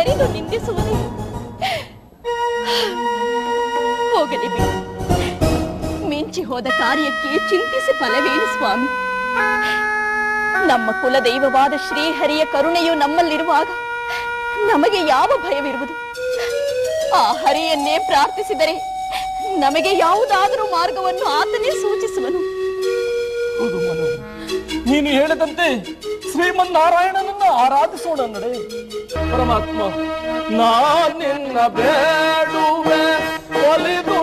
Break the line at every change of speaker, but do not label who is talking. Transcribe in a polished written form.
ತೆರೆದು ನಿಂದಿಸುವುದೇ. ಹೋಗಲಿ ಬಿಡು, ಮಿಂಚಿ ಹೋದ ಕಾರ್ಯಕ್ಕೆ ಚಿಂತಿಸಿ ಫಲವೇನು ಸ್ವಾಮಿ? ನಮ್ಮ ಕುಲದೈವವಾದ ಶ್ರೀಹರಿಯ ಕರುಣೆಯು ನಮ್ಮಲ್ಲಿರುವಾಗ ನಮಗೆ ಯಾವ ಭಯವಿರುವುದು? ಆ ಹರಿಯನ್ನೇ ಪ್ರಾರ್ಥಿಸಿದರೆ ನಮಗೆ ಯಾವುದಾದರೂ ಮಾರ್ಗವನ್ನು ಆತನೇ ಸೂಚಿಸುವನು.
ನೀನು ಹೇಳಿದಂತೆ ಶ್ರೀಮನ್ನಾರಾಯಣನನ್ನು ಆರಾಧಿಸೋಣ ನಡೆ. ಪರಮಾತ್ಮ, ನಾನಿನ್ನ ಬೇಡುವೆ ಒಲಿದು